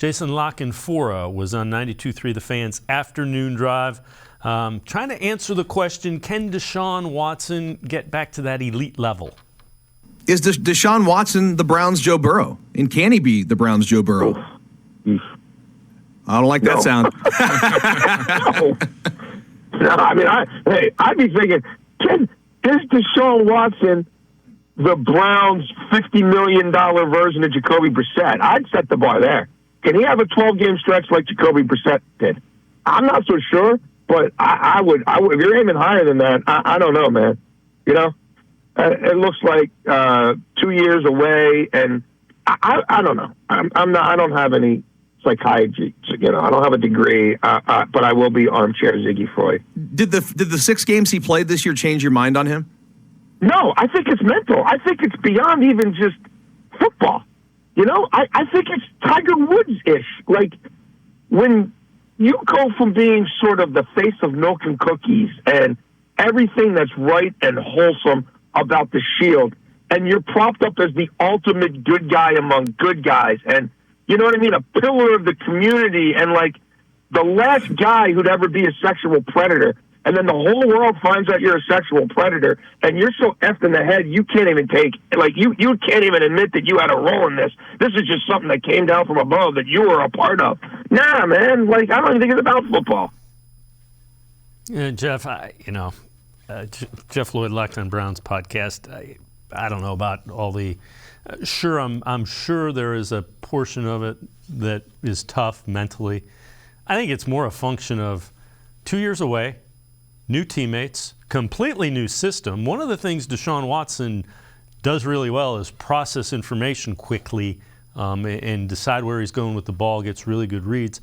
Jason La Canfora was on 92.3 The Fan's afternoon drive, trying to answer the question, can Deshaun Watson get back to that elite level? Is Deshaun Watson the Browns' Joe Burrow? And can he be the Browns' Joe Burrow? I don't like that sound. No, I mean, I'd be thinking, is Deshaun Watson the Browns' $50 million version of Jacoby Brissett? I'd set the bar there. Can he have a 12-game stretch like Jacoby Brissett did? I'm not so sure, but I would. If you're aiming higher than that, I don't know, man. You know, it looks like 2 years away, and I don't know. I'm not. I don't have any psychiatry. You know, I don't have a degree, but I will be armchair Ziggy Freud. Did the 6 games he played this year change your mind on him? No, I think it's mental. I think it's beyond even just football. You know, I think it's Tiger Woods-ish. Like, when you go from being sort of the face of milk and cookies and everything that's right and wholesome about the Shield, and you're propped up as the ultimate good guy among good guys, and, you know what I mean, a pillar of the community, and, like, the last guy who'd ever be a sexual predator, and then the whole world finds out you're a sexual predator, and you're so effed in the head, you can't even you can't even admit that you had a role in this. This is just something that came down from above that you were a part of. Nah, man, like, I don't even think it's about football. Yeah, Jeff, Jeff Lloyd, Locked on Browns podcast, I don't know about all the, I'm sure there is a portion of it that is tough mentally. I think it's more a function of 2 years away, new teammates, completely new system. One of the things Deshaun Watson does really well is process information quickly and decide where he's going with the ball, gets really good reads.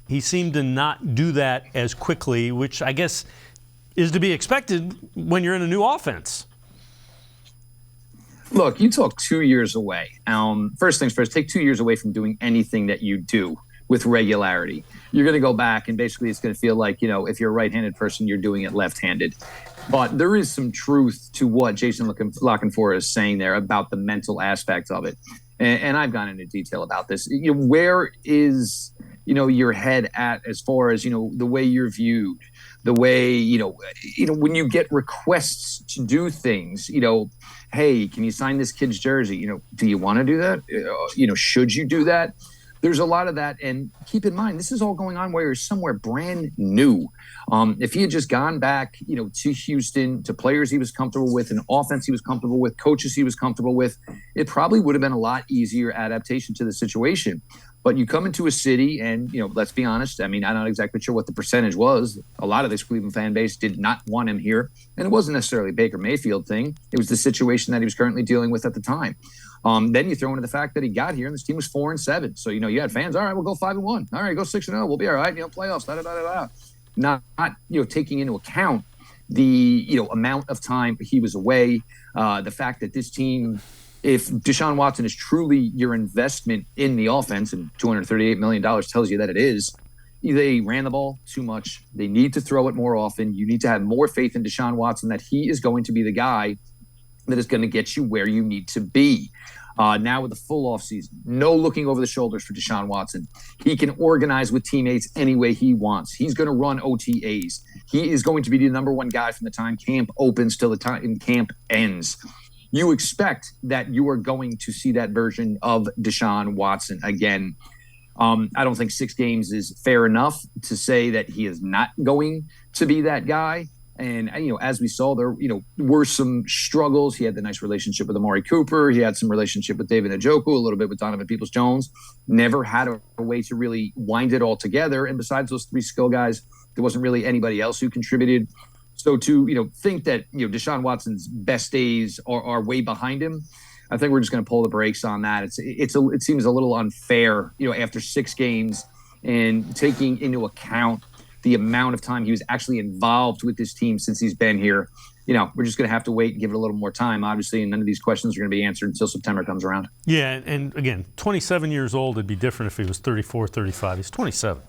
He seemed to not do that as quickly, which I guess is to be expected when you're in a new offense. Look, you talk 2 years away. First things first, take 2 years away from doing anything that you do with regularity. You're going to go back and basically it's going to feel like, you know, if you're a right-handed person, you're doing it left-handed. But there is some truth to what Jason La Canfora is saying there about the mental aspect of it. And I've gone into detail about this. You know, where is, you know, your head at as far as, you know, the way you're viewed, the way, you know, when you get requests to do things, you know, hey, can you sign this kid's jersey? You know, do you want to do that? You know, should you do that? There's a lot of that. And keep in mind, this is all going on where you're somewhere brand new. If he had just gone back, you know, to Houston, to players he was comfortable with, an offense he was comfortable with, coaches he was comfortable with, it probably would have been a lot easier adaptation to the situation. But you come into a city and, you know, let's be honest. I mean, I'm not exactly sure what the percentage was. A lot of this Cleveland fan base did not want him here. And it wasn't necessarily a Baker Mayfield thing. It was the situation that he was currently dealing with at the time. Then you throw into the fact that he got here and this team was 4-7. So, you know, you had fans, all right, we'll go 5-1. All right, go 6-0. We'll be all right. You know, playoffs, Not, you know, taking into account the, you know, amount of time he was away, the fact that this team, if Deshaun Watson is truly your investment in the offense, and $238 million tells you that it is, they ran the ball too much. They need to throw it more often. You need to have more faith in Deshaun Watson that he is going to be the guy that is going to get you where you need to be. Now with a full offseason, no looking over the shoulders for Deshaun Watson. He can organize with teammates any way he wants. He's going to run OTAs. He is going to be the number one guy from the time camp opens till the time camp ends. You expect that you are going to see that version of Deshaun Watson again. I don't think 6 games is fair enough to say that he is not going to be that guy. And, you know, as we saw, there, you know, were some struggles. He had the nice relationship with Amari Cooper. He had some relationship with David Njoku, a little bit with Donovan Peoples-Jones. Never had a way to really wind it all together. And besides those 3 skill guys, there wasn't really anybody else who contributed. So to, you know, think that, you know, Deshaun Watson's best days are way behind him, I think we're just going to pull the brakes on that. It seems a little unfair, you know, after 6 games and taking into account the amount of time he was actually involved with this team since he's been here. You know, we're just going to have to wait and give it a little more time, obviously, and none of these questions are going to be answered until September comes around. Yeah, and again, 27 years old, it'd be different if he was 34, 35. He's 27.